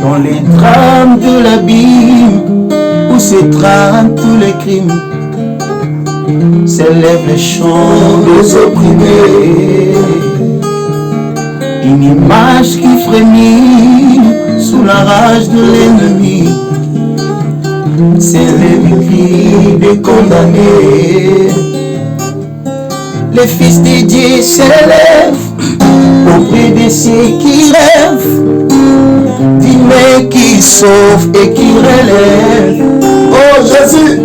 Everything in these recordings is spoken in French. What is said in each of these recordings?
Dans les drames de l'abîme, où s'étranent tous les crimes, s'élèvent les chants des opprimés. Une image qui frémit sous la rage de l'ennemi, s'élève le cri des condamnés. Les fils de Dieu s'élèvent auprès de ceux qui rêvent d'aimer, qui sauve et qui relève. Oh Jésus,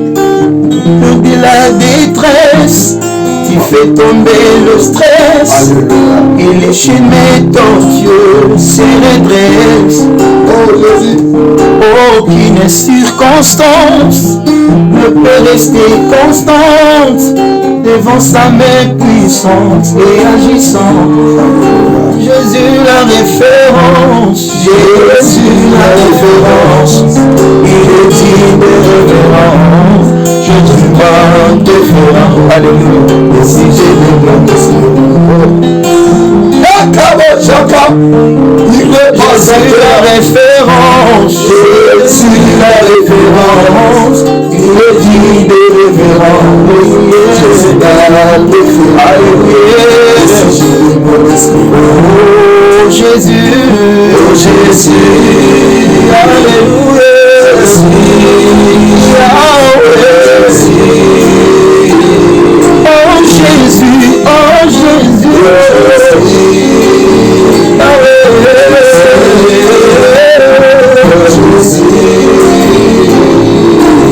de la détresse, tu fais tomber le stress. Alléluia. Et les chemins tortueux se redressent. Oh Jésus, aucune circonstance ne peut rester constante devant sa main puissante et agissante. Jésus la référence, Jésus la référence, il est digne de révérence. Je te prends différent, alléluia, et si j'ai des blancs Jésus la référence, Jésus la référence, il est digne de révérence. Jésus la référence, alléluia, si j'ai des blancs. Oh Jésus, oh Jésus, alléluia, oh Jésus, oh Jésus,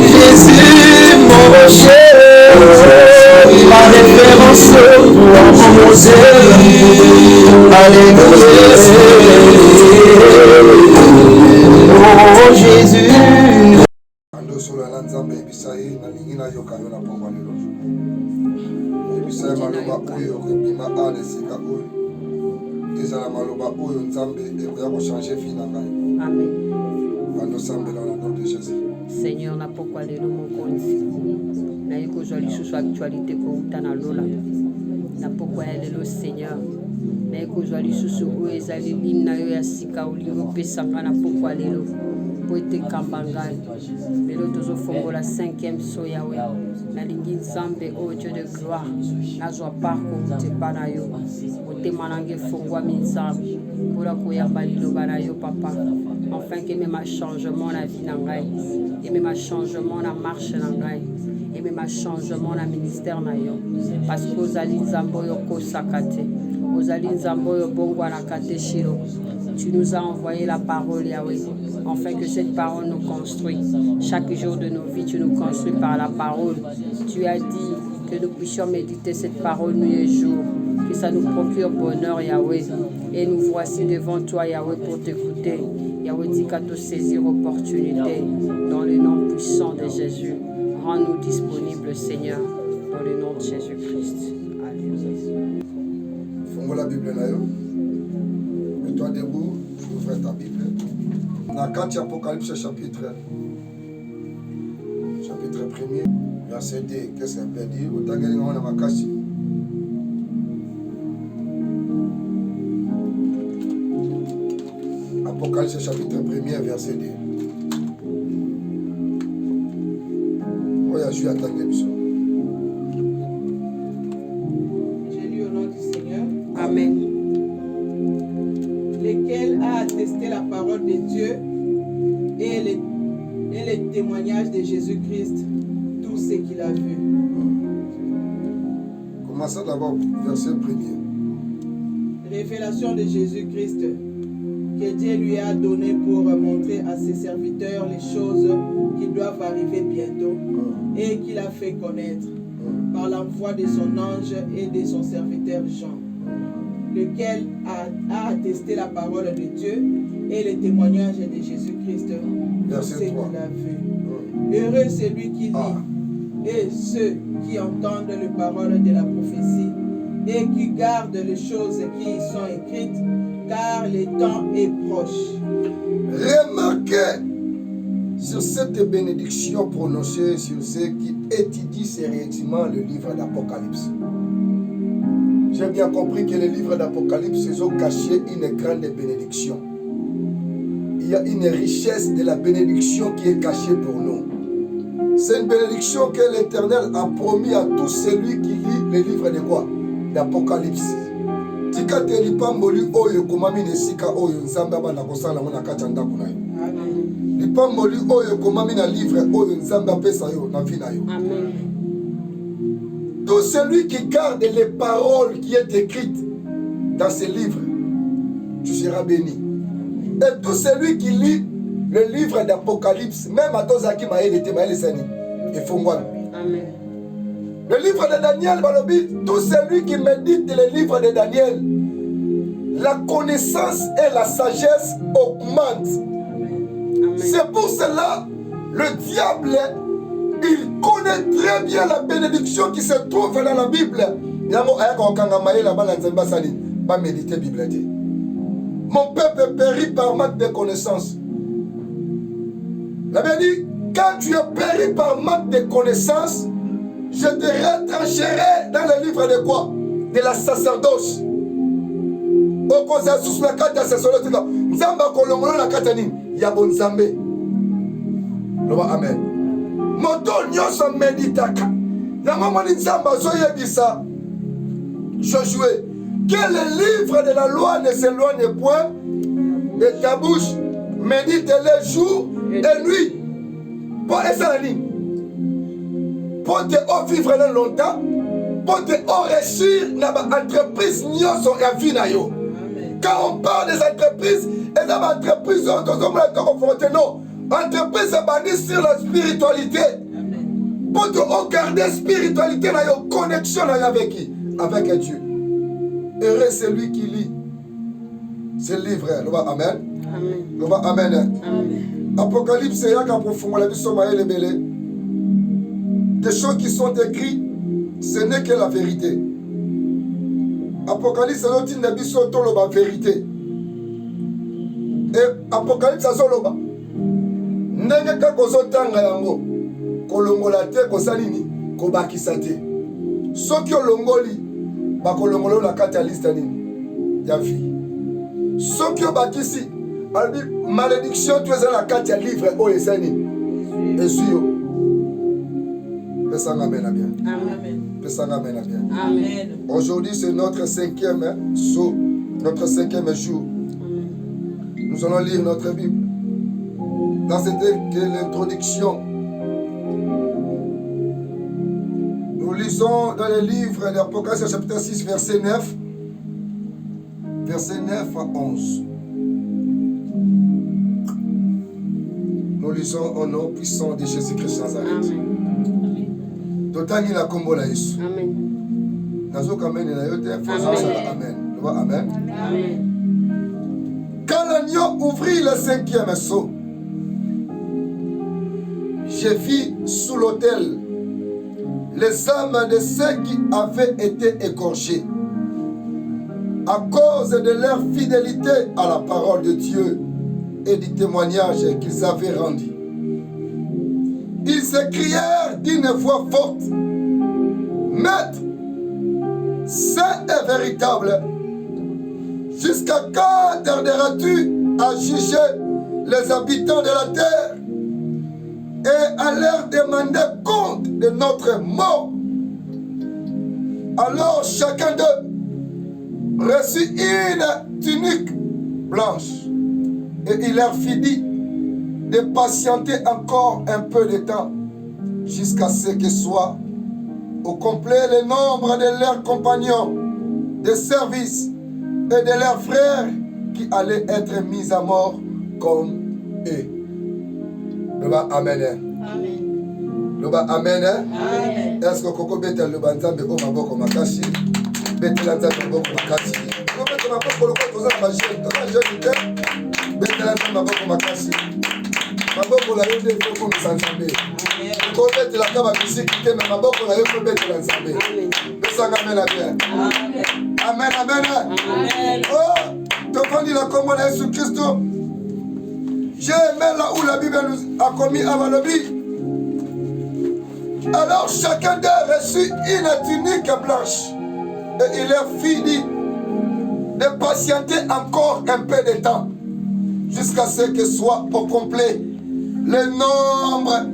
Jésus, mon rocher, ma référence, mon alléluia, oh Jésus. Seigneur, na pourquoi les noms mokonzi na yeko joli sous actualité ko utana lola na pourquoi elle est le Seigneur na yeko joli sous o ezali limna yo ya sika olingo pesanga na pourquoi lelo po ete kambangai lelo tozo fongola 5e so yawe na lingi nzambe o Dieu de gloire nazwa parko te bana yo ote manange fongwa minzambe pora koyamba liloba na yo papa afin que même un changement la vie n'engaille et même un changement la marche n'engaille et même un changement la ministère n'aille parce que aux alines zamboyo kosakate aux alines zamboyo bongwana kate shiro tu nous as envoyé la parole Yahweh afin que cette parole nous construit chaque jour de nos vies tu nous construis par la parole tu as dit que nous puissions méditer cette parole nuit et jour que ça nous procure bonheur Yahweh et nous voici devant toi Yahweh pour t'écouter Yahweh dit qu'à te saisir opportunité dans le nom puissant de Jésus. Rends-nous disponibles, Seigneur, dans le nom de Jésus-Christ. Alléluia. Fongo la Bible là. Mets-toi debout, je ouvre ta Bible. Dans 4 Apocalypse chapitre 1er, verset 2. Qu'est-ce qu'elle peut dire? Autant que nous avons caché. Apocalypse chapitre 1er, verset 2. J'ai lu au nom du Seigneur. Amen. Lequel a attesté la parole de Dieu et les témoignages de Jésus-Christ, tout ce qu'il a vu. Commençons d'abord verset 1er. Révélation de Jésus-Christ que Dieu lui a donné pour montrer à ses serviteurs les choses qui doivent arriver bientôt et qu'il a fait connaître par l'envoi de son ange et de son serviteur Jean, lequel a attesté la parole de Dieu et les témoignages de Jésus-Christ, tout ce qu'il a vu. Heureux celui qui lit et ceux qui entendent les paroles de la prophétie et qui gardent les choses qui y sont écrites, car le temps est proche. Remarquez sur cette bénédiction prononcée sur ceux qui étudient sérieusement le livre d'Apocalypse. J'ai bien compris que le livre d'Apocalypse, ils ont caché une grande bénédiction. Il y a une richesse de la bénédiction qui est cachée pour nous. C'est une bénédiction que l'Éternel a promis à tout celui qui lit le livre de quoi? D'Apocalypse. Tika te lipamboli oyo komami nesika oyo nzambe abanda kosala ngo na kati ya ndako na yo. Lipamboli oyo komami na livre oyo nzambe apesa yo na vie na yo. Amen. Tout celui qui garde les paroles qui est écrites dans ce livre, tu seras béni. Et tout celui qui lit le livre d'Apocalypse, même à Tozaki Maël était Maël Sani, et Fongwan. Amen. Le livre de Daniel, Balobi, tout celui qui médite le livre de Daniel, la connaissance et la sagesse augmentent. C'est pour cela, le diable, il connaît très bien la bénédiction qui se trouve dans la Bible. Mon peuple périt par manque de connaissances. La Bible dit, quand tu es péri par manque de connaissances, je te retrancherai dans le livre de quoi? De la sacerdoce. Okozasus na kata sacerdoce. Nzamba kolongola na kata nini? Ya bonzambe. Loba amen. Moto nyonso meditaka. Yango moni nzamba zoyebisa Josué que le livre de la loi ne s'éloigne point de ta bouche. Médite-le jour et nuit. Pour essayer la ligne. Pour te vivre longtemps, pour te réussir dans l'entreprise, quand on parle des entreprises, et dans l'entreprise, non, entreprise est basée sur la spiritualité. Pour te garder la spiritualité, la connexion avec qui? Avec Dieu. Heureux celui qui lit ce livre. Amen. Amen. Amen. Apocalypse, c'est là qu'on profond la vie sur Maël Belé. Des choses qui sont écrites, ce n'est que la vérité. Apocalypse, c'est une la vérité. Et Apocalypse, c'est l'oba. N'est que kozo tanga yango, kolongola te kosalini, kobakisa te. Soki olongoli, bakolongola la catalyste nini, ya vie. Soki obakisi, malédiction tu es la carte livre o esani. Esuyo. Amen. Amen. Aujourd'hui, c'est notre cinquième saut, notre cinquième jour. Amen. Nous allons lire notre Bible. Dans cette l'introduction, nous lisons dans le livre d'Apocalypse, chapitre 6, verset 9. Verset 9 à 11. Nous lisons au nom puissant de Jésus-Christ Nazareth. Amen. Totani la kombo la Yesu. Amen. Nazo kamene na yote faisons amen. Amen. Amen. Quand l'agneau ouvrit le cinquième sceau, j'ai vu sous l'autel les âmes de ceux qui avaient été égorgés à cause de leur fidélité à la parole de Dieu et du témoignage qu'ils avaient rendu. Ils s'écrièrent d'une voix forte, Maître, saint et véritable, jusqu'à quand tarderas-tu à juger les habitants de la terre et à leur demander compte de notre mort? Alors chacun d'eux reçut une tunique blanche et il leur fit dire de patienter encore un peu de temps jusqu'à ce que soit au complet le nombre de leurs compagnons de service et de leurs frères qui allaient être mis à mort comme eux. Amen. Amen. Amen. Est-ce que Koko bete le banzambe o maboko makashi? Bete la nzambe maboko makashi. Koko bete maboko loko toza majeur, toza jeune. Bete la nzambe maboko makashi. Maboko la yo de foko misanzambe. Koko bete la kaba bisiki te na maboko la yo ko bete la nzambe. Besanga mena bien. Amen. Amen. Amen. Oh, tofandi la kombo la Yesu Christo. J'ai aimé là où la Bible nous a commis à Malobi. Alors chacun d'eux reçut une tunique blanche et il leur fit dire de patienter encore un peu de temps jusqu'à ce que soit au complet le nombre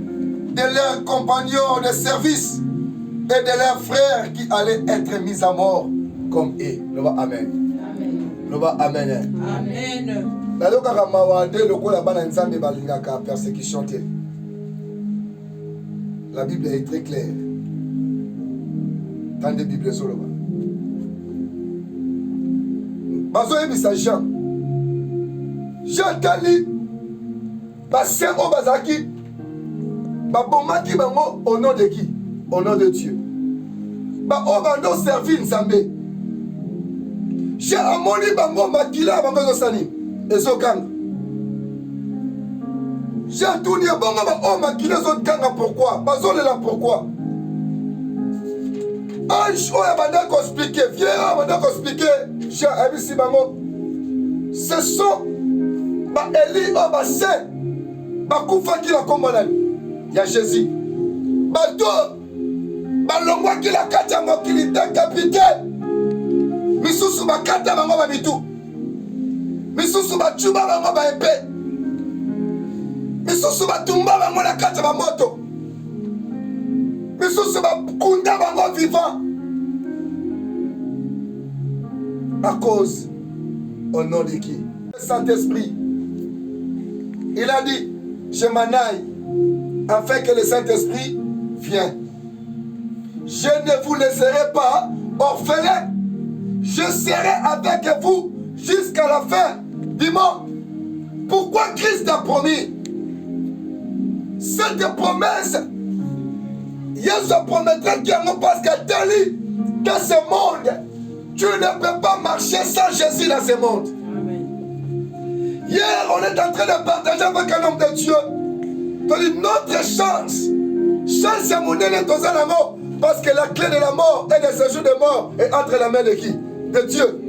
de leurs compagnons de service et de leurs frères qui allaient être mis à mort comme eux. Loba amen. Loba amen. Amen. Nalokaka mawade lokola bana nzambe balingaka persécution te. La Bible est très claire. Dans des Bibles soloba. Bazo ebisa Jean. Jean tali basé au bazaki. Babomaki bango au nom de qui? Au nom de Dieu. Ba obando servi nzambe. J'ai amoni bango makila bango zosani. Ezokanga. J'ai tout dit bango ba o makila zokanga pourquoi? Bazolela pourquoi? Ange oya banda ko expliquer, vieux banda ko expliquer. J'ai abisi bango. Ce sont ba Eli o ba se ba kufa ki la kombolani. Ya Jésus. Bato balongwa ki la kata mokili décapité. Misusu bakata bango ba bitu. Misusu bachuba bango ba épée. Misusu batumba bango la kata ba moto. Misusu bakunda bango vivant. À cause au nom de qui? Le Saint-Esprit. Il a dit, je m'en aille afin que le Saint-Esprit vienne. Je ne vous laisserai pas orphelins. Je serai avec vous jusqu'à la fin du monde. Pourquoi Christ a promis cette promesse? Jésus promettrait qu'il y a parce que dans ce monde, tu ne peux pas marcher sans Jésus dans ce monde. Amen. Hier, on est en train de partager avec un homme de Dieu. Notre chance est monnaie dans un amour. Parce que la clé de la mort et de séjour de mort est entre la main de qui? De Dieu.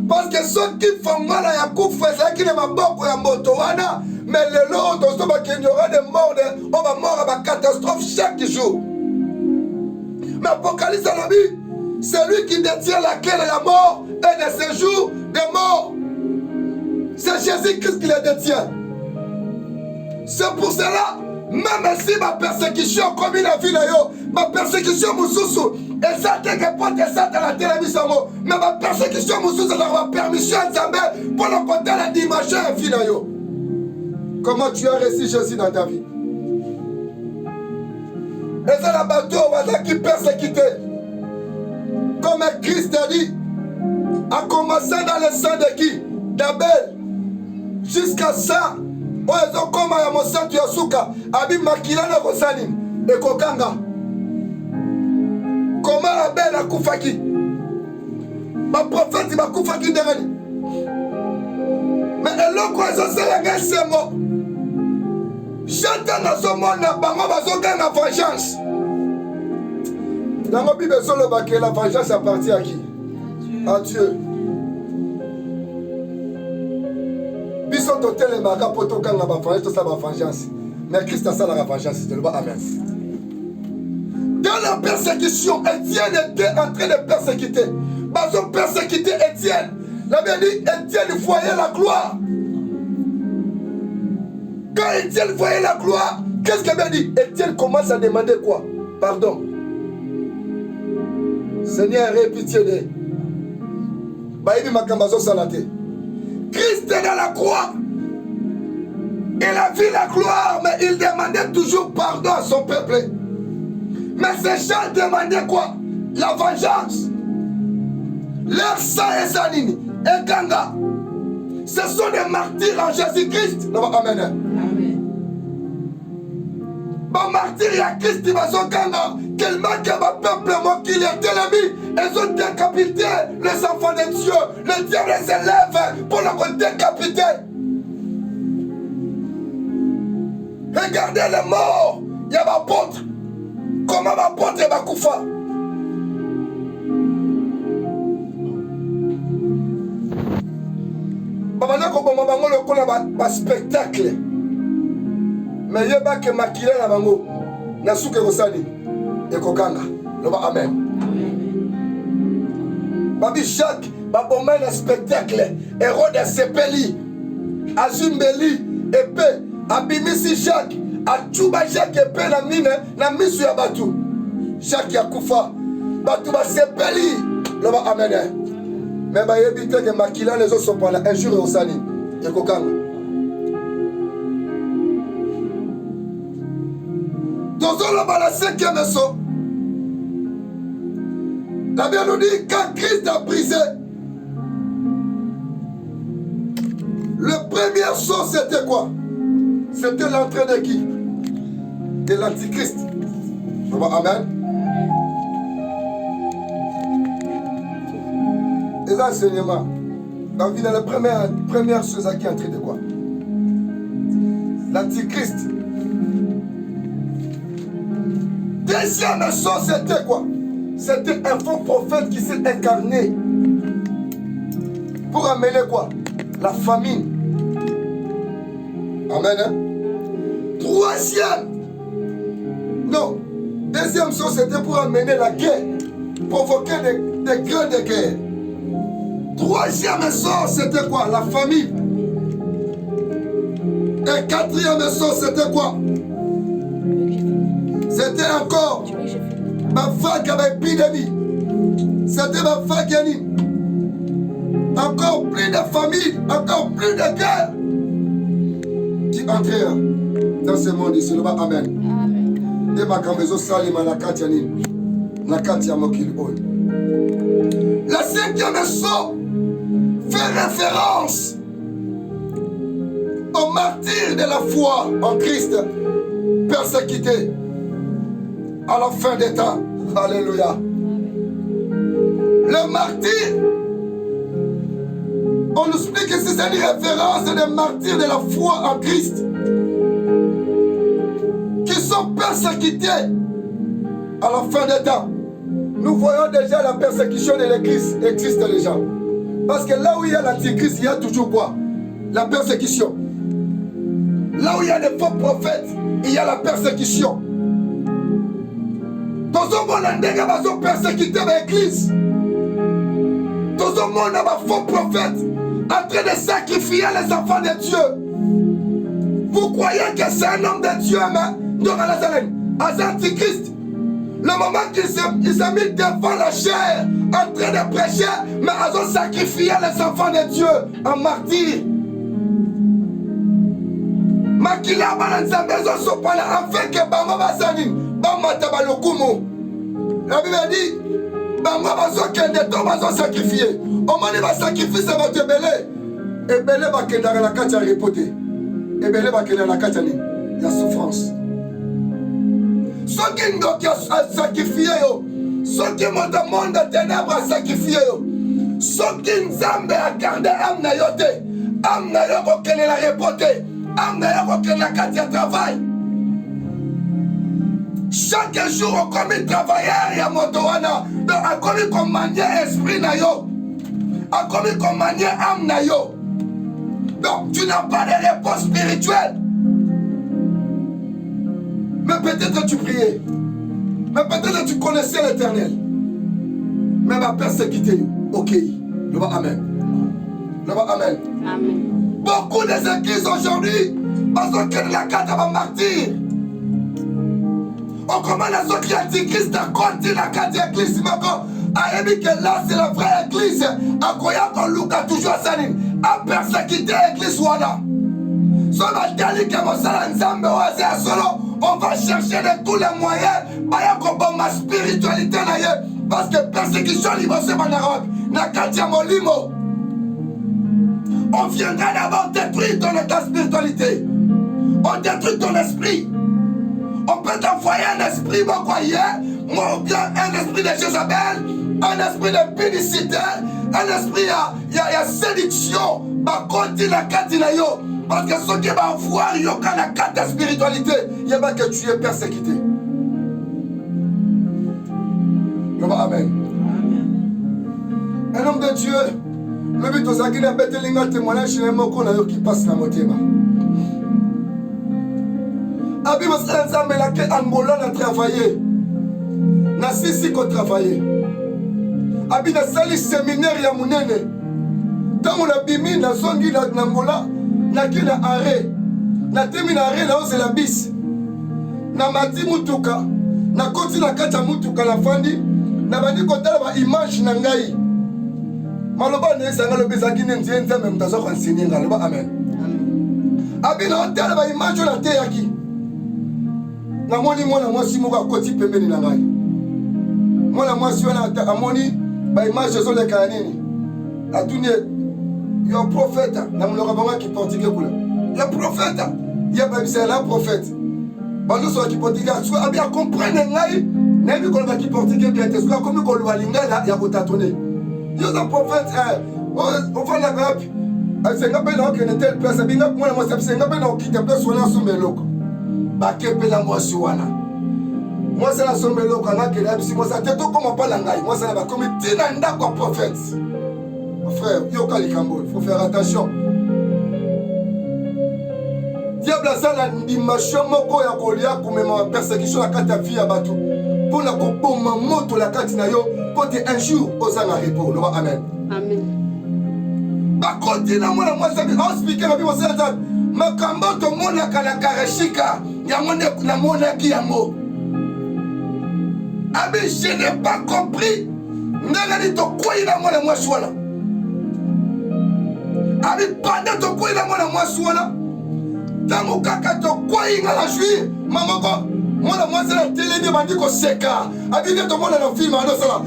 Parce que ceux qui font mal à Yacoub faisaient qui ne m'a pas pour un motoana. Mais le lot, il y aura des morts, on va mort à ma catastrophe chaque jour. Mais Apocalypse a dit, c'est lui qui détient la clé de la mort et de séjour de mort. C'est Jésus-Christ qui les détient. C'est pour cela, même si ma persécution comme il a vu là, ma persécution moussoussou, et ça te répond et ça te la télévision, mais ma persécution moussoussou, ça ma permission de s'amener pour le côté la dimanche et vie là. Comment tu as reçu Jésus dans ta vie? Et c'est la bateau qui persécuté. Comme Christ a dit, a commencé dans le sang de qui? D'Abel. Jusqu'à ça, ils ont comme à mon sang tu as souka. Abi makila na kosalim. Et kokanga. Comment Abel a koufaki? Ma prophète il m'a koufaki derrière. Mais eloko ezoselenga esengo. J'entends dans ce monde bango bazokanga vengeance. Dans la Bible solo que la vengeance appartient à qui? À Dieu. Biso totel maka poto kanga ba vengeance to sa ba vengeance. Mais Christ a ça la vengeance, c'est le bas amen. Dans la persécution, Étienne était en train de persécuter. Bazo persécuter Étienne. La Bible dit Étienne voyait la gloire. Quand Étienne voyait la gloire, qu'est-ce qu'elle a dit? Étienne commence à demander quoi? Pardon. Seigneur, aie pitié de. Baïbi makambazo salate. Christ est dans la croix. Il a vu la gloire, mais il demandait toujours pardon à son peuple. Mais ces gens demandaient quoi? La vengeance. Leur sang est sanini. Et Ganga. Ce sont des martyrs en Jésus-Christ. Amen. Amen. Bon martyr, il y a Christ qui va s'en Ganga. Tellement que ma peuple, moi qui est ennemi, ils ont décapité les enfants de Dieu. Le diable s'élève pour le décapiter. Regardez les morts. Il y a ma porte. Comment ma porte est ma koufa? Babana ko bomba bango le kola ba spectacle. Mais yeba ke makile na bango. Na suke ko sali. Et kokanga. Loba amen. Babi Jacques ba bomba na spectacle. Hérode sepeli. azimbeli épée abimisi Jacques achuba Jacques épée na misu ya batu Jacques yakufa batu basepeli loba amen mais bayebi te ke makila les autres sont pas là un jour osani ekokanga tozoloba la 5e saut. La Bible nous dit quand Christ a brisé le premier saut, c'était quoi? C'était l'entrée de qui? De l'Antichrist. Amen. Les enseignements. Dans la première chose qui est entrée de quoi? L'Antichrist. Deuxième saut, c'était quoi? C'était un faux prophète qui s'est incarné pour amener quoi? La famine. Amen. Hein? Troisième. Non. Deuxième chose, c'était pour amener la guerre. Provoquer des grandes guerres. Troisième chose, c'était quoi? La famine. Et quatrième chose, c'était quoi? C'était encore ma vague avec épidémie. C'était ma vague yanni. Encore plus de familles, encore plus de guerres qui entrera dans ce monde ici. Amen. Et ma camézo salima la katiani. La katia mokil oy. La 5e saut fait référence aux martyrs de la foi en Christ, persécutés à la fin des temps. Alléluia. Le martyr, on nous explique que c'est une référence des martyrs de la foi en Christ qui sont persécutés à la fin des temps. Nous voyons déjà la persécution de l'Église existe déjà. Parce que là où il y a l'Antichrist, il y a toujours quoi? La persécution. Là où il y a des faux prophètes, il y a la persécution. Tout le monde va persécuter l'Église. Tout le monde va faux prophètes en train de sacrifier les enfants de Dieu. Vous croyez que c'est un homme de Dieu, mais dans la Salem, à Antichrist, le moment qu'il s'est mis devant la chair, en train de prêcher, mais ils ont sacrifié les enfants de Dieu en martyr. Makila balanzambe sopala afin que bama basani bama tabalokumu. La Bible dit bama bazokende to bazo sacrifier. Au moment va sacrifier ça va te belé. Et belé va kenda la katia repoter. Et belé va kenda la katia ni. Il y a souffrance. Ceux qui ont sacrifié yo, ceux qui montent dans le monde de ténèbres à sacrifier yo. Ceux qui nzambe a gardé âme na yote, âme na yo ko kende la repoter. Travail. Chaque jour, on commet travailleur, il y a motowana. Donc, on commet comme manier esprit na yo. On commet comme manier âme na yo. Donc, tu n'as pas de réponse spirituelle. Mais peut-être que tu priais. Mais peut-être que tu connaissais l'Éternel. Mais va persécuter. Ok. Le va amen. Le va amen. Amen. Beaucoup des églises aujourd'hui, parce que la carte va martyr. On commence à ce qui est antichrist à compter la carte d'église. A dit que là c'est la vraie église. A quoi qu'on loue toujours à Sanin. A persécuter l'église Wada. Sur la télé que mon salon Nzambe oase solo, on va chercher de tous les moyens. Baya qu'on bombe ma spiritualité là. Parce que persécution libre c'est mon Europe. Na katia molimo. On viendra d'abord détruire ton état de spiritualité. On détruit ton esprit. On peut t'envoyer un esprit ou bien un esprit de Jézabel, un esprit de pénicité, un esprit il y a séduction. Parce que ce qui va voir, il y a la carte de spiritualité, il y a que tu es persécuté. Amen. Un homme de Dieu. Le but aux agines betelinga témoignage chez les mots qui passe la motema. Abi masala nzambe la ke Angola na travailler. Na sisi ko travailler. Abi na sali séminaire ya munene. Tango na bimi na zongi na Angola, naki na arrêt natemi na arrêt naozela bisi na mati mutuka nakoti na kati ya mutuka nafandi nabandi kotala baimage na ngai maloba na esanga lobi ezalaki nde nzie nzambe moto aza koansinie ngai loba amen abina otala baimage oyo nateyaki namoni mwana mwasi moko akoti pembeni na ngai mwana mwasi wana amoni baimage ezoleka ya nini atuni yo profeta na monoko bango akiportike kula yo profeta ye babisa na prophète banyonso bakiportike soki abi akomprendre ngai nayebi koloba kiportike bien te soki akomi koloba lingala ya kotatone yo za prophète ofandaka wapi abisenga mpe na okende tel place abinga mwana mwasi abisenga mpe na okita place wana asomba eloko bakepela mwasi wana mwasi na asomba eloko angakende abisi mwasi ate tokoma mpala ngai mwasi na bakomi ntina ndako ya prophète frère yoka likambo il faut faire attention diable aza na dimension moko ya kolia komema persécution na kati ya vie ya bato mpona koboma moto na kati na yo po te un jour ozanga repos loba amen bakoti na mwana mwasi abi aospike babi mosala nzambe makambo tomonaka na kareshika yango nde namonaki yango abi je n'ai pas compris ndenge ni tokwei na mwana mwasi wana abi pande tokwei na mwana mwasi wana ntango kaka tokwei nga na juir mamoko mwana mwasi na telemi bandi koseka abi nde tomona na filme adosala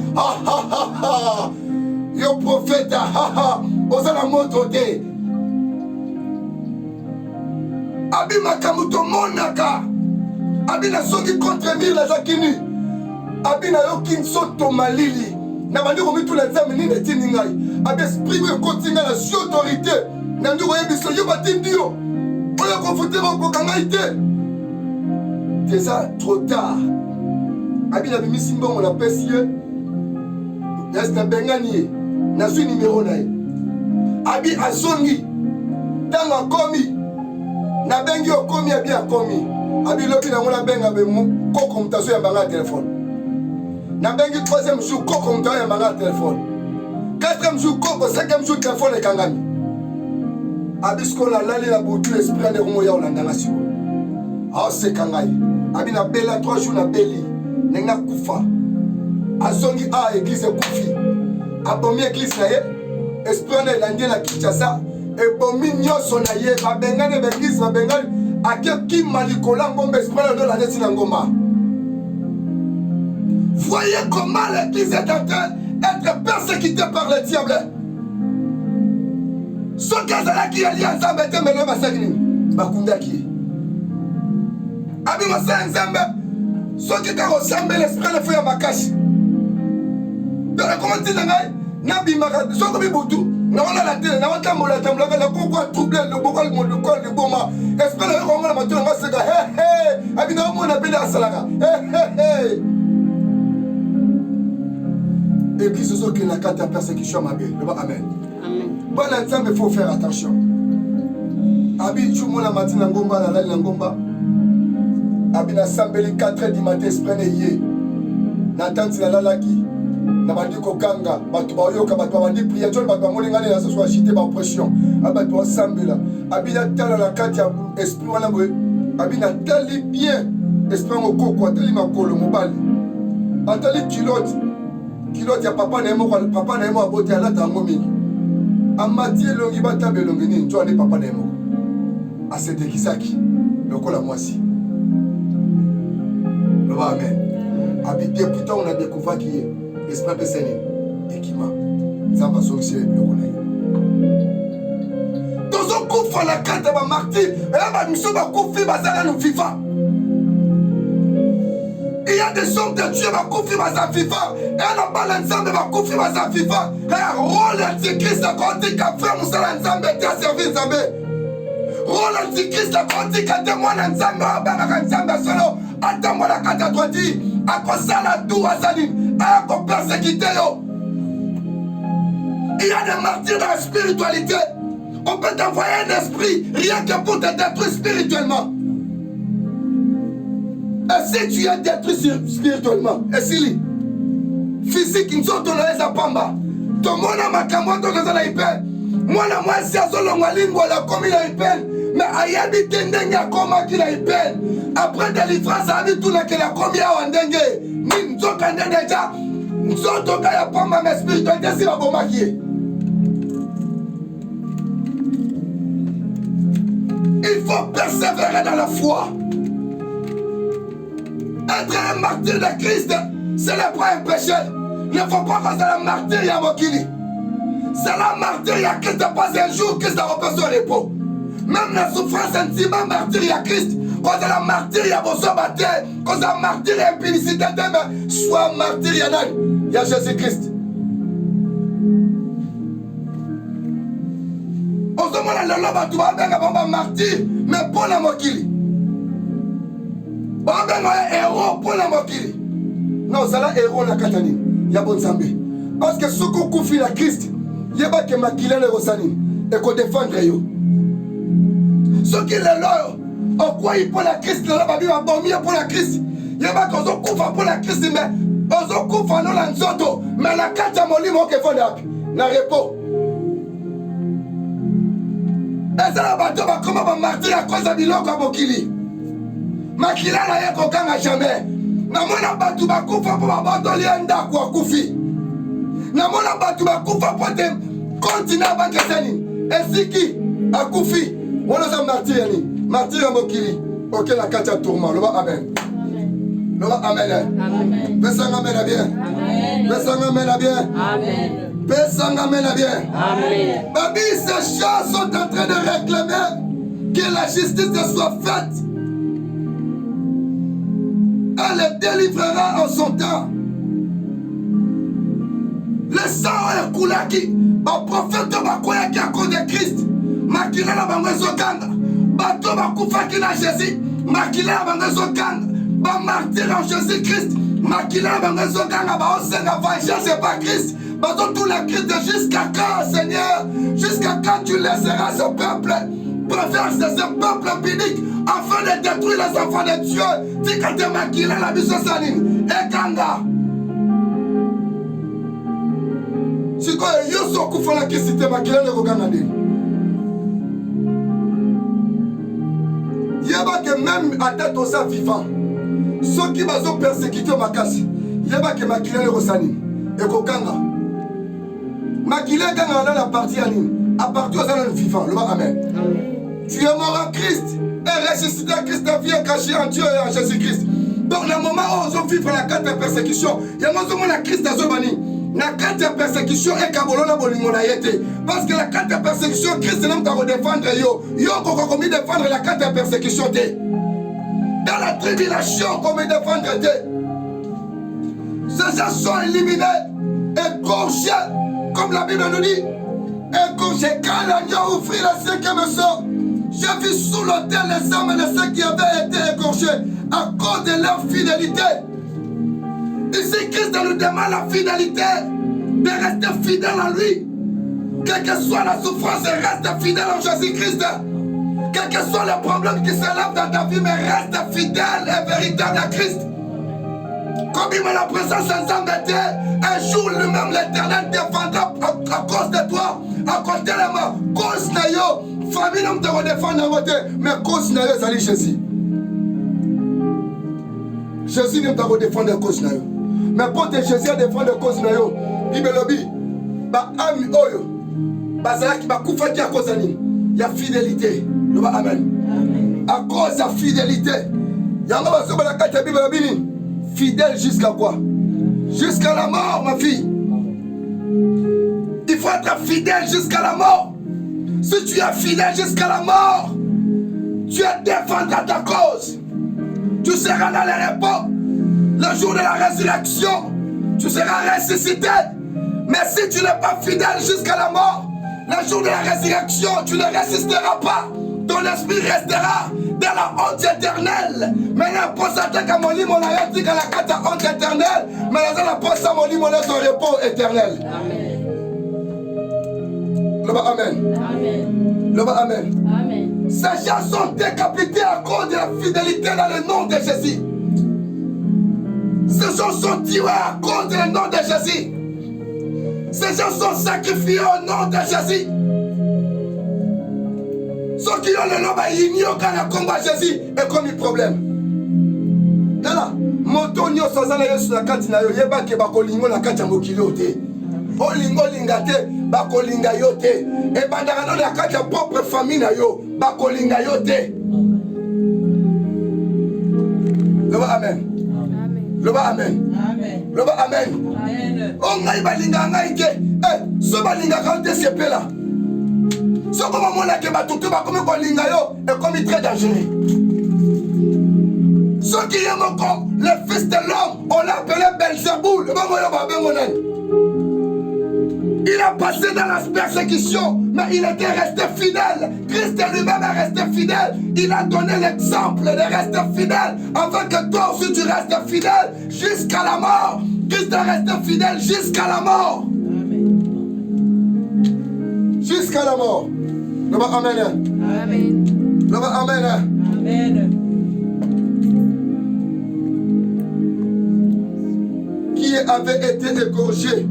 yo profeta oza na moto te abi makambo tomonaka abi nazongi contre mire nazaki ni abi nayoki nsoto malili na bandi komituna nzambe nini etindi ngai abi esprit oyo ekoti ngai na si autorité na ndi koyebisa yo batindi yo oyo konfute bakoka ngai te déjà trop tard abi nabimisi mbongo napesi ye yasi nabengani ye nazwi nimero na ye abi azongi ntango akomi nabengi okomi abi akomi abi lobi nango nabenga koko moto azoyambanga ya telefone nabengi 3e jour koko moto azoyambanga ya telefone 4e jour koko 5e jour telefone ekangami abi sikoyo nalali na butu esprit ande komoya olandanga sikoyo aoseka ngai abi nabela 3 jours nabeli ndenge nakufa azongi a eglise ekufi abomi eglise na ye esprit wana elandi na kinshasa ebomi nyonso na ye babengani baeglise babengani akekima likolo ya ngomba esprit wana olanda esi na ngomba. Voyez comment l'église est en train d'être persécutée par le diable. Soki azalaki yali ya nzambe te melo basaki nini bakundaki ye abi mosala nzambe soki kaka osambela esprit na fo ya makasi dona koma ntina ngai nabimaka soko bibutu naolala te naotambolaka nakokwa trouble loboko liboma esprit na yo kongola matolo ngaseka abi naomona pele asalaka église ozokende na kati ya persécution mabe loba amen. Bana nzambe faut faire attention. Abi chumona matina ngomba na lali na ngomba. Abi na sambeli 4h du matin esprit ye. Na tanti na lalaki. Na bandi ko kanga batu ba yoka batu bandi prier John batu moni ngane na so so agité ba pression. Abatu sambela. Abi na tala na kati ya esprit wana boye. Abi na tali bien esprit ngoko atali makolo mobali. Atali kilote ya papa na yemo abote alata ngo mingi. Amati elongi batabe elongi nini njo ane papa na ye moko asetekisaki lokola mwasi loba amen abi depuis ntango na découvaki ye esprit apesa nini ekima nzambe azongisi ye biloko na ye tozokufa na kati ya bamartyre eya bamiso bakufi baza nanu vivant. Il y a des hommes de Dieu qui sont vivants. Et on parle ensemble qui sont vivants. Et le rôle antichrist a compté qu'à faire Moussala ensemble et à servir ensemble. Rôle antichrist a compté qu'à témoigner ensemble, à barrer ensemble solo. Attends-moi la carte à toi dit. À quoi ça la tour à Salim. À quoi persécuter. Il y a des martyrs dans la spiritualité. On peut t'envoyer un esprit rien que pour te détruire spirituellement. Et si tu es détruit spirituellement, et si physique, nous sommes dans les apamba, ton mon makambo, ton dans la hyper, mwana mwasi azolongwa lingola akomi na ipene me ayebi te ndenge akomaki na ipene. Après délivrance abi tunakela akomi awa ndenge nini nzoka nde deja nzotoka ya pamba me spiritualité si babomaki ye. Il faut persévérer dans la foi. Être un martyr de Christ, ce n'est pas un péché. Il ne faut pas faire un martyr à Mokili. C'est la martyr à Christ, pas un jour Christ a repris son repos. Même la souffrance intime, martyr à Christ. Quand c'est la martyr à Bosso Baté, quand c'est la martyr à impudicité, soit martyr à Nani. Il y a Jésus-Christ. On se demande à l'homme, tu vas bien avoir un martyr, mais pour la Mokili. On va un héros pour la Mokili. Non, c'est un héros la Katani. Il y a bon Zambé. Parce que ce qu'on confie à Christ, il y a pas que Makila le Rosani et qu'on défendre yo. Ce qui est là, on croit pour la Christ, là, on va dormir pour la Christ. Il y a pas qu'on se couvre pour la Christ, mais on se couvre dans la Nzoto. Mais la Katamoli, mon kéfon n'a repos. Et ça, bateau va comment va martyr à cause de Biloko à Mokili. Makila n'a rien qu'aucun à jamais. Namona batu bakufa pour babato lienda kwa kufi. Namona batu bakufa pour te continent bakesani. Esiki akufi. Wala za martyr ni. Martyr à Mokili. Ok la katia tourment. Loba amen. Loba amen. Amen. Pesanga amen bien. Amen. Pesanga amen bien. Amen. Pesanga amen bien. Amen. Babi, ces gens sont en train de réclamer que la justice soit faite. Elle les délivrera en son temps. Le sang est coulé qui va prophète va couler qui à cause de Christ. Makila la bangezo kanga. Bato va kufa qui na Jésus. Makila la bangezo kanga. Ba martyr en Jésus Christ. Makila la bangezo kanga ba osenga vengeance c'est pas Christ. Bato tout la Christ jusqu'à quand Seigneur? Jusqu'à quand tu laisseras ce peuple préfère ce peuple pudique afin de détruire les enfants de Dieu? Dis que tu maquilles la vie sur Sanine. Et Kanga. Si tu as eu ce coup, il faut que tu te maquilles le Rogana. Il y a pas que même à tête aux vivants, ceux qui m'ont persécuté ma casse, il y a pas que maquiller le Rosanine. Et Kokanga. Maquiller Kanga dans la partie anime. À partir aux vivants. Le Amen. Tu es mort en Christ et ressuscité en Christ, ta vie est cachée en Dieu et en Jésus-Christ. Donc, le moment où on vit la carte de persécution, il y a un moment où Christ a zobani. La carte de persécution est kabolona bolingona yete. Parce que la carte de persécution, Christ n'a pas défendre yo. Yo, qu'on commis défendre la carte de persécution. Dans la tribulation, qu'on me défendre. Ces gens sont éliminés, égorgés, comme la Bible nous dit. Égorgés, quand l'agneau ouvrit la cinquième sort. J'ai vu sous l'autel les hommes et les ceux qui avaient été égorgés à cause de leur fidélité. Ici, Christ nous demande la fidélité, de rester fidèle à lui. Quelle que soit la souffrance, reste fidèle en Jésus-Christ. Quel que soit le problème qui s'élève dans ta vie, mais reste fidèle et véritable à Christ. Comme il me la présence s'embêtait, un jour lui-même l'Éternel défendra à cause de toi, à cause de la main, cause de yo. Famille n'aime te redéfendre à côté, mais cause de yo, c'est Jésus. Jésus n'aime te redéfendre à cause de yo. Mais pour te Jésus à défendre à cause de yo, il me l'a dit, bah, ami oyo, bah, c'est là qui va couper à cause de lui. Il y a fidélité. Amen. À cause de la fidélité. Il y a un moment où la carte de la Bible. Fidèle jusqu'à quoi? Jusqu'à la mort, ma fille. Il faut être fidèle jusqu'à la mort. Si tu es fidèle jusqu'à la mort, tu es défendre à ta cause. Tu seras dans le repos. Le jour de la résurrection, tu seras ressuscité. Mais si tu n'es pas fidèle jusqu'à la mort, le jour de la résurrection, tu ne résisteras pas. Ton esprit restera dans la honte éternelle. Mais la poste à mon lit, mon a dit que la carte à honte éternelle. Mais la poste à mon lit, mon ton repos éternel. Amen. Le bas amen. Amen. Le bas amen. Amen. Ces gens sont décapités à cause de la fidélité dans le nom de Jésus. Ces gens sont tués à cause du nom de Jésus. Ces gens sont sacrifiés au nom de Jésus. Ce qui ont le nom, il n'y a aucun combat Jésus et comme un problème. Tala, moto nyonso azala yesu na kati na yo yebake bakolingo na kati ya mokili yo te. Olingo linga te bakolinga yo te. Ebandaka no na kati ya propre famille na yo bakolinga yo te. Loba amen. Loba amen. Loba amen. O ngai balinga ngai te. So balinga ka te sepela. So comme mona ke batutu ba comme kolinga yo et comme très dangereux. Ceux qui aiment encore le fils de l'homme, on l'appelait Belzéboul. Il a passé dans la persécution, mais il était resté fidèle. Christ lui-même est resté fidèle. Il a donné l'exemple de rester fidèle, afin que toi aussi tu restes fidèle jusqu'à la mort. Christ est resté fidèle jusqu'à la mort. Jusqu'à la mort. Amen. Amen. Amen. Amen. Qui avaient été égorgés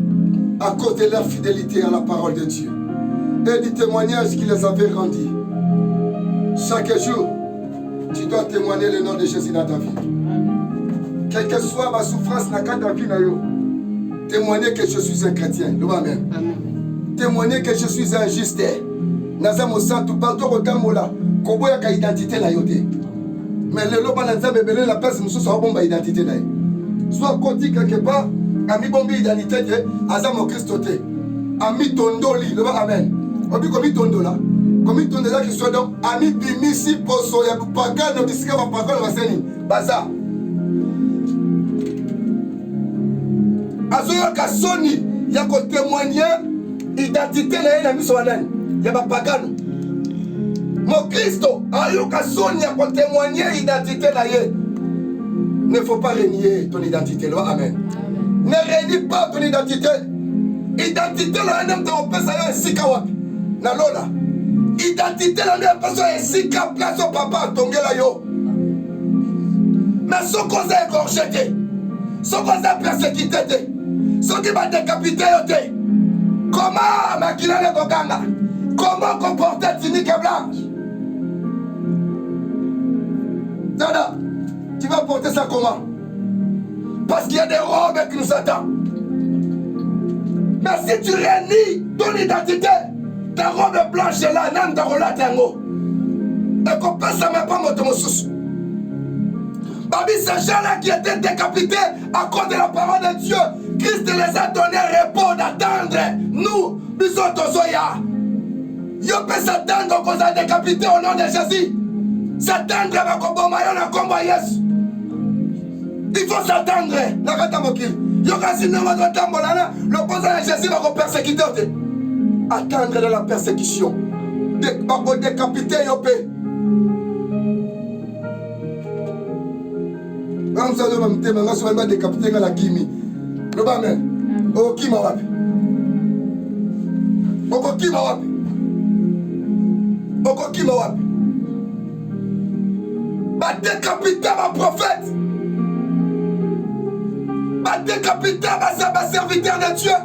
à cause de leur fidélité à la parole de Dieu et du témoignage qu'il les avait rendu. Chaque jour, tu dois témoigner le nom de Jésus dans ta vie. Quelle que soit ma souffrance dans ta vie, témoigner que je suis un chrétien. Amen. Témoigner que je suis un juste. Nazamo santu partout au Tamola, Koboya ka identité la yote. Mais le loba nazambe belé la place musu sa bomba identité na. Soit côté quelque part, ami bombi identité de azamo Christoté. Ami tondoli, le amen. Obi komi tondola. Komi tondola qui soit donc ami bimisi poso ya pagano bisika va pagano va seni. Baza. Azoyo ka soni ya ko témoigner identité na miso wanani. Ya ba pagano. Mon Christo ayoka soni ya ko témoigner identité na ye. Ne faut pas renier ton identité. Amen. Ne renie pas ton identité. Identité là, on aime te pesa yo esika wapi. Na lola. Identité là, on aime pesa esika place au papa tongela yo. Mais ce qu'on a égorgé, ce qu'on a persécuté, ce qui va décapiter yo te. Comment makila le kokanga? Comment comporter tunique blanche? Dada. Tu vas porter ça comment? Parce qu'il y a des robes qui nous attendent. Mais si tu réunis ton identité, ta robe blanche est là, nan ta relate yango. Et qu'on passe à ma pas motomosous. Babi, ces gens-là qui étaient décapités à cause de la parole de Dieu, Christ les a donné repos d'attendre. Nous, bisous tozoya. Yo peut s'attendre qu'on a décapité au nom de Jésus. S'attendre à Koboma, yon a combat yes. Il faut s'attendre. L'opposant de Jésus va persécuter. Attendre de la persécution. Décapiter Yopé. Nous allons décapiter la Kimi. Le Bamen. Au Kimawapi. Au Kimawapi. Au Kimawapi. Va décapiter ma prophète. Va décapiter ma serviteur de Dieu.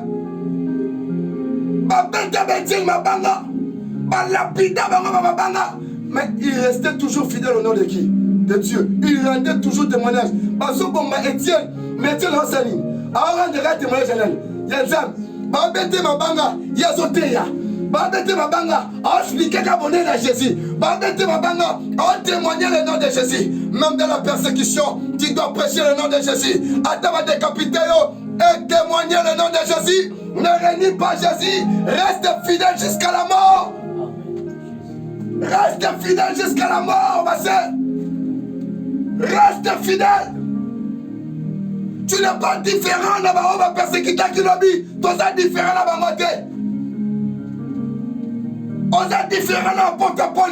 Va bêter ma banga. Va lapida ma banga. Mais il restait toujours fidèle au nom de qui? De Dieu. Il rendait toujours témoignage. Parce que bon, Étienne, mais Étienne Hassani. Alors on rendra témoignage à l'année. Yanzam. Va bêter ma banga. Yazoteya. Va bêter ma banga. On expliquer qu'abonner à Jésus. Va bêter ma banga. On témoigner le nom de Jésus. Même dans la persécution, tu dois prêcher le nom de Jésus. Attends, va décapiter et témoigner le nom de Jésus. Ne renie pas Jésus. Reste fidèle jusqu'à la mort. Reste fidèle jusqu'à la mort, ma soeur. Reste fidèle. Tu n'es pas différent là-bas. On va persécuter qui lobby. Tu es différent là-bas, côté. On est différent dans l'apôtre Paul.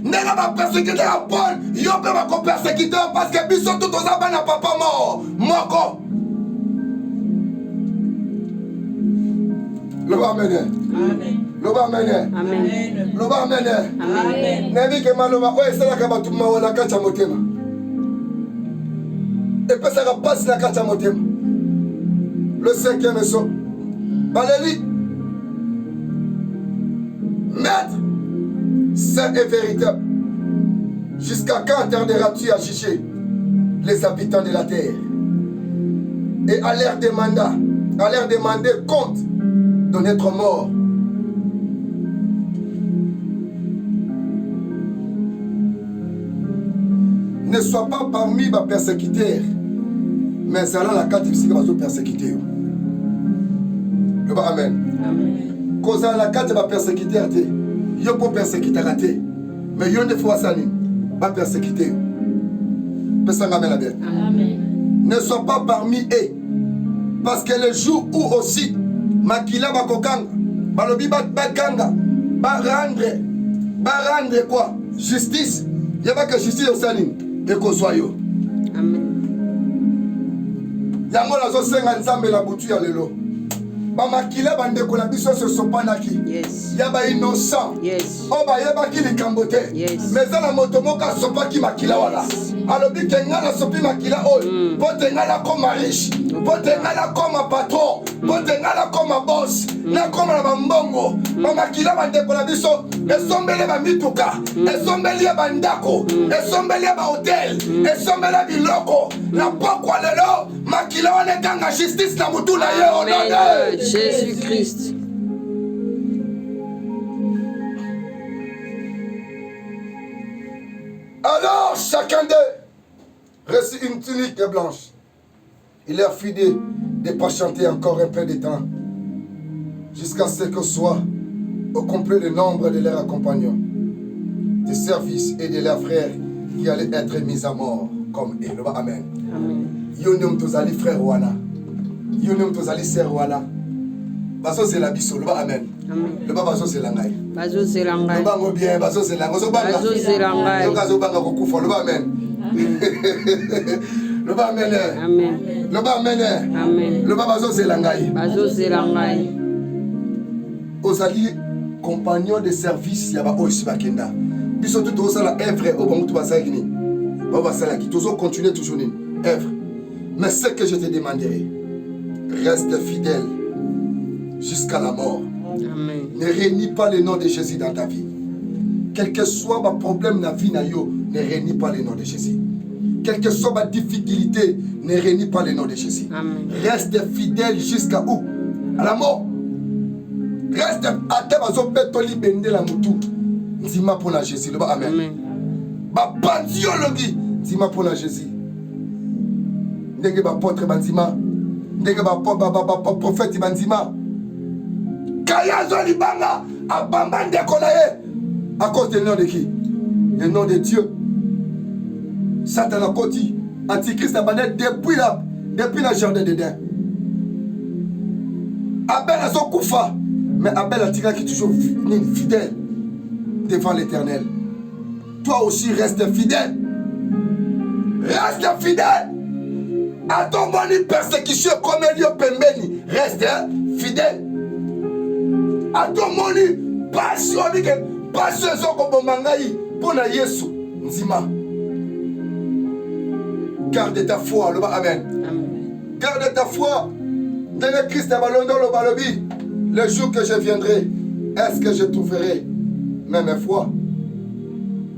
Nous va persécuter à Paul. Yo peut va persécuter parce que bisous tout aux abans n'a pas mort. Moko. Le va mener. Amen. Le va mener. Amen. Le va mener. Amen. Nevi que maloma. Ouais, c'est là que va tout le monde la kacha motema. Et puis ça va passer la kacha motema. Le 5e saut. Valérie. Maître, saint et véritable. Jusqu'à quand tarderas-tu à juger les habitants de la terre et à leur demander compte de notre mort? Ne sois pas parmi les persécuteurs, mais c'est là la carte qui va se persécuter. Amen. Cause la carte va persécuter, yo pour persécuter raté, mais yo ne fois ça ni va persécuter. Ne sois pas parmi eux, parce que le jour où aussi makila bakokanga, balobi baganga, ba rendre quoi? Justice. Il n'y a pas que justice au salut. Et qu'on soit yo. Amen. Yango la zo senga nzambe la butu ya lelo. Ba makila bande ko la biso se sopanaki. Yes. Ya ba innocent. Yes. O ba yeba ki likambote. Yes. Mais ça la motomoka sopa ki makila wala. Alobi kenga la sopi makila oy. Pote ngala comme riche. Pote ngala comme patron. Pote ngala comme boss. Na comme la bambongo. Ba makila bande ko la biso. Esombele ba mituka. Esombele ba ndako. Esombele ba hotel. Esombele biloko. Na pokwa lelo makila wane kanga justice na mutu na ye au nom de Jésus-Christ. Alors chacun d'eux reçut une tunique blanche. Il leur fit de patienter encore un peu de temps, jusqu'à ce que soit au complet le nombre de leurs compagnons de service et de leurs frères qui allaient être mis à mort comme eux. Amen. Amen. Yonum tozali frère wana. Yonum tozali sœur wana. Baso c'est la biso. Amen. Amen. Le baba baso c'est la ngai. Bazo zelangai. Le bango bien baso c'est la ngai. Bazo zelangai. Le kazo banga kokufa. Le amen. Le baba amen. Amen. Le baba amen. Amen. Le baba baso c'est la ngai. Bazo zelangai. Ozali compagnon de service ya ba oisi bakenda. Biso tout osala œuvre au bango tout basala kini. Ba basala ki tozo continuer toujours ni œuvre. Mais ce que je te demanderai, reste fidèle jusqu'à la mort. Amen. Ne réunis pas le nom de Jésus dans ta vie. Quel que soit ma problème dans la vie, ne réunis pas le nom de Jésus. Quelle que soit ma difficulté, ne réunis pas le nom de Jésus. Amen. Reste fidèle jusqu'à où? À la mort. Reste à ta maison, betoli bende la moutou. Dis-moi pour la Jésus. Amen. Amen. Ba bandiologie. Dis-moi pour la Jésus. Ndenge ba apôtre banzima. Ndenge ba prophète banzima. Kaya zo libanga abamba ndeko na ye. À cause du nom de qui? Le nom de Dieu. Satan a côté. Antichrist a banné depuis la jardin d'Éden. Abel a son koufa. Mais Abel a tiré qui est toujours fidèle devant l'Éternel. Toi aussi reste fidèle. Reste fidèle. À ton bonne persécution comme Elio Pembeni. Reste fidèle. À ton moni passion zoko bomangai pona Yesu nzima. Garde ta foi, le amen. Garde ta foi. Dès Christ a balondo le balobi. Le jour que je viendrai, est-ce que je trouverai même foi?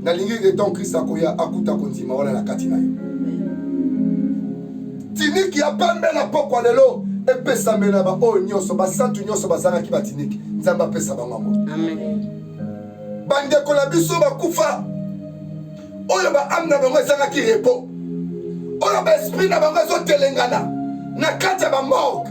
Na lingi de ton Christ akoya akuta konzima wala la katina yo. Tiniki ya pembe na pokwa lelo. Epesa mena ba o nyoso ba santu nyoso bazanga ki batiniki nzamba pesa bango. Amen. Bande ko la biso ba kufa. Oyo ba amna bango zanga ki repo. Oyo ba esprit na bango zo telengana. Na kata ba morgue.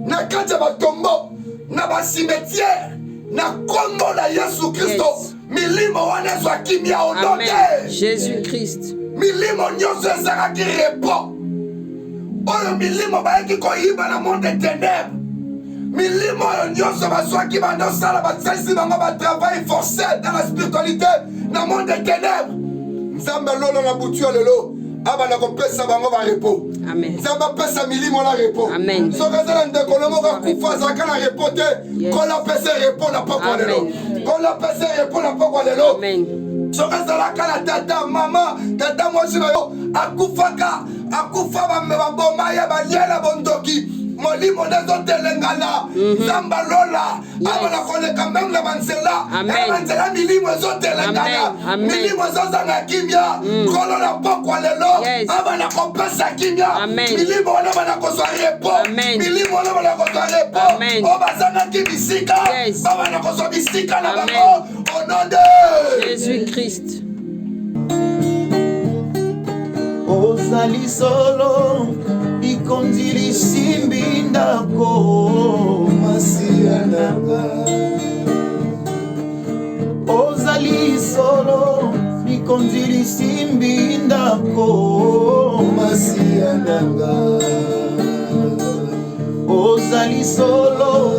Na kata ba tombo. Na ba cimetière. Na kombo la Yesu Kristo. Yes. Milimo wana zo kimia odote. Jésus Christ. Milimo nyoso zanga ki repo. Oyo milimo baeki koyiba na monde des ténèbres. Milimo oyo nyonso bazwaki bandosala basalisi bango batravail forcé dans la spiritualité na monde des ténèbres. Nzambe lolo na butu ya lelo abana kopesa bango ba repos. Amen. Nzambe apesa milimo na repos. Amen. Soki azala ndeko lomo kakufa azalaka na repos te kola apesa repos na pokwa lelo. Kola apesa repos na pokwa lelo. Amen. Soki azalaka na tata mama tata mwasi na yo akufaka akufa baboma ye baliela bondoki molimo nezotelengana nzamba lola abana koleka même na banzela banzela milimo ezotelengana milimo ezozanga kimia kolo na pokwa lelo abana kopesa kimia milimo wana bana kozwa repo milimo wana bana kozwa repo o bazangaki bisika babana kozwa bisika na bango au nom de Jésus-Christ. ozali solo ikondi lisimbi ndako masiya nanga ozali solo ikondi lisimbi ndako masiya nanga ozali solo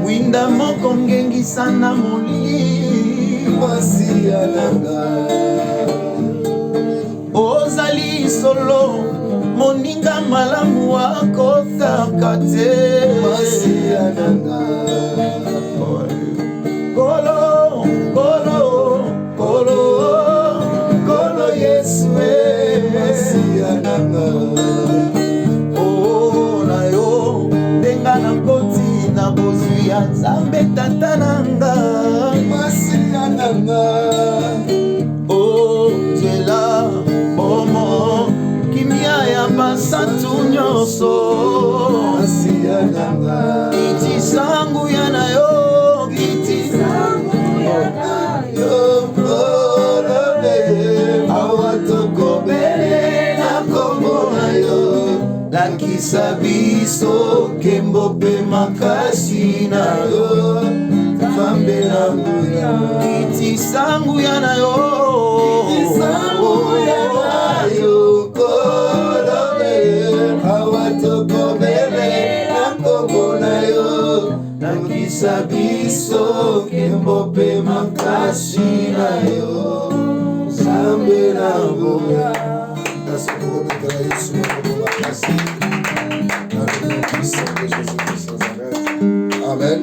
mwinda moko ngengisa na molili masiya nanga ozali solo moninga malamu wakotaka te masiya nanga kolo kolo kolo kolo yesu masiya nanga o na yo ndenga na koti na bozwi ya nzambe tata nanga masiya nanga o jela omo kimia ya basantu nyonso masiya nanga kiti sangu ya na yo kiti sangu ya na yo kolole awatokobele na kombo na yo lakisa biso kembo pe makasi na yo fambe na nguya kiti sangu ya na yo kiti sangu ya na yo kolole awatokobele na kombo na yo lakisa biso kembo pe makasi na yo fambe na nguya. Merci pour remettre la Yesu kwa makasi. Dans le nom puissant de Jésus-Christ de Nazareth. Amen.